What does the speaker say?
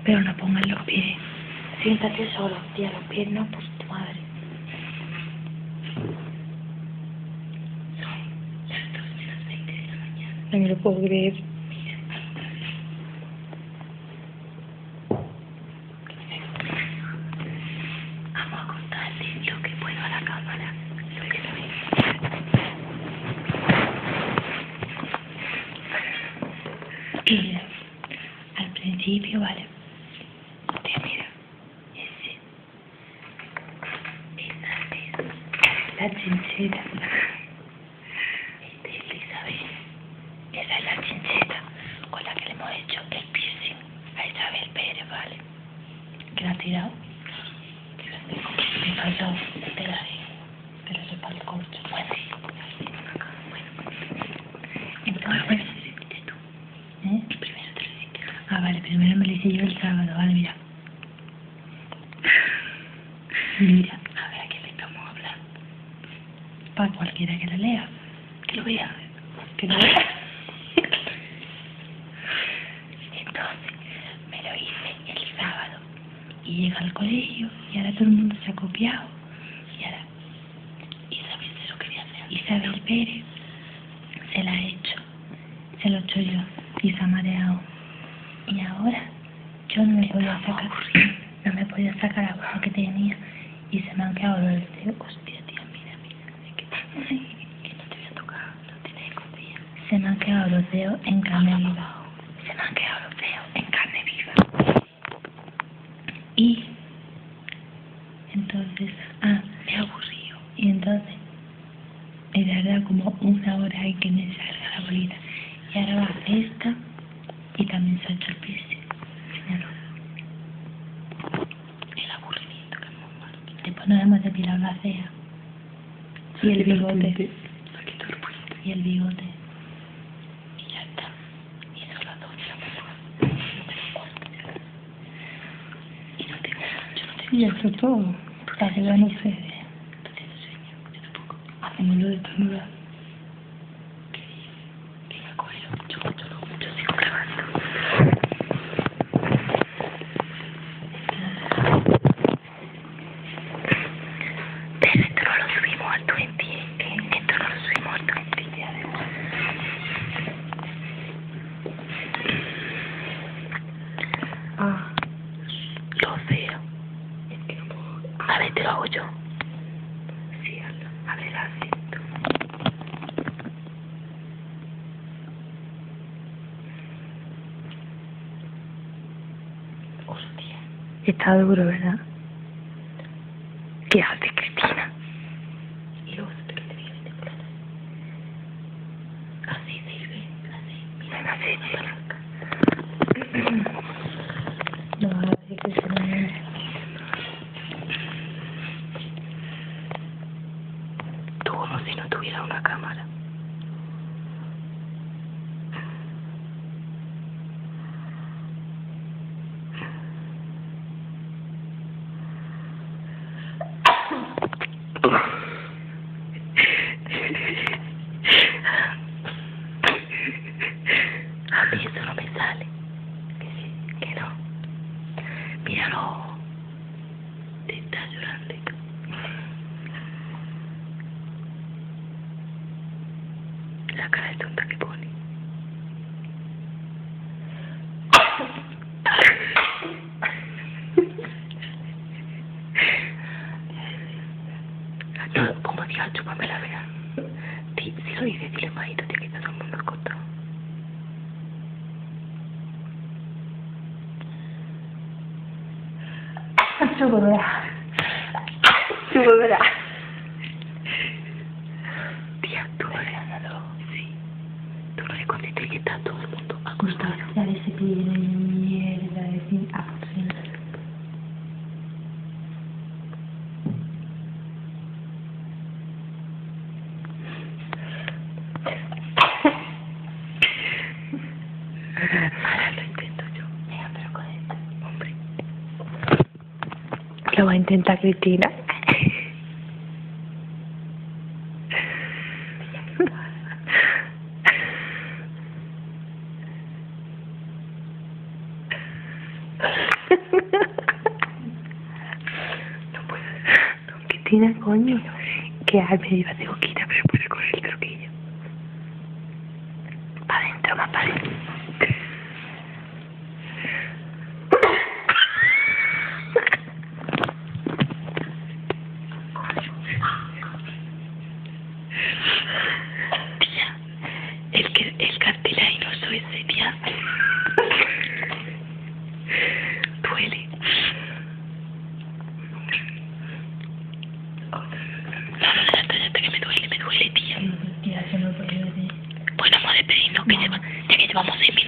Pero no pongas los pies. Siéntate solo, tía, los pies no, por tu madre. Son las 2 menos 20 de la mañana. No me lo puedo creer. Vamos a contarle lo que puedo a la cámara. Lo que sabéis. Mira, al principio, vale. Tía, mira. Esa es La chincheta. Isabel. Esa es la chincheta con la que le hemos hecho el piercing a Isabel Pérez, ¿vale? ¿Que la has tirado? Me faltó de la pero eso es para el corcho. Bueno, sí. Entonces, ¿eh? Primero te lo hiciste. Ah, vale, primero me lo hice yo el sábado, vale, mira. Mira, A ver a qué le estamos hablando. para cualquiera que la lea. Que lo vea. Que lo vea. Entonces, me lo hice el sábado. Y llega al colegio y ahora todo el mundo se ha copiado. Y ahora Isabel se lo quería hacer. Isabel Pérez se la ha hecho. Se lo he hecho yo y se ha mareado. Y ahora yo no me podía sacar. No me podía sacar a lo que tenía. Y se me han quedado los dedos. Hostia, tía, mira. Es que Que no te voy a tocar. No tienes escondida. se me han quedado los dedos en carne viva. Se me han quedado los dedos en carne viva. Y entonces, Me he aburrido. y entonces me tarda como 1 hora en que me salga la bolita. Y ahora va esta y también se ha hecho el piercing. Señalo. El aburrimiento que es muy malo. Después nos hemos depilado la ceja. Y el bigote. Se quitó el puente. Y el bigote. Y ya está. Y son las 2 de la mañana. Y no tengo. Yo no tengo. Y eso es todo. Para que vean ustedes. ¿Tú tienes sueño? Yo tampoco. Hacémoslo de estornudar. Venga, cógelo. Yo sigo grabando. Pero esto no lo subimos al 20. Esto no lo subimos al 20. Lo veo. Es que no puedo. A ver, te lo hago yo. Sí, hazlo. A ver, así. Hostia. Está duro, ¿verdad? ¿Qué haces, Cristina? Y luego se te viene de plata. Así sirve. Así. Mira, así palanca. No, a ver que se me... Tú como si no tuviera una cámara. A mí eso no me sale. Que sí, que no. Míralo. Te está llorando. La cara de tonta que pone. No, como diga, chúpame la vea. Si lo dices, dile majito, te quita todo el mundo el control. Chúpamela. Tía, tú no eres nada. Sí. Tú no le contestas que está todo el mundo acostado. Ya de ese pie de mierda, de decir, Ahora lo intento yo. Venga, pero con esto, hombre. Lo va a intentar Cristina. Venga, No puedo. No, Cristina, coño. Que me iba de boquita, pero puede coger el troquillo. Para adentro, más para adentro. Tía, el cartilaginoso ese, tía. Duele. No, ya está, que me duele, tía. Tía, que no puedo decir. Bueno, vamos a despedirnos, que llevamos 6 minutos.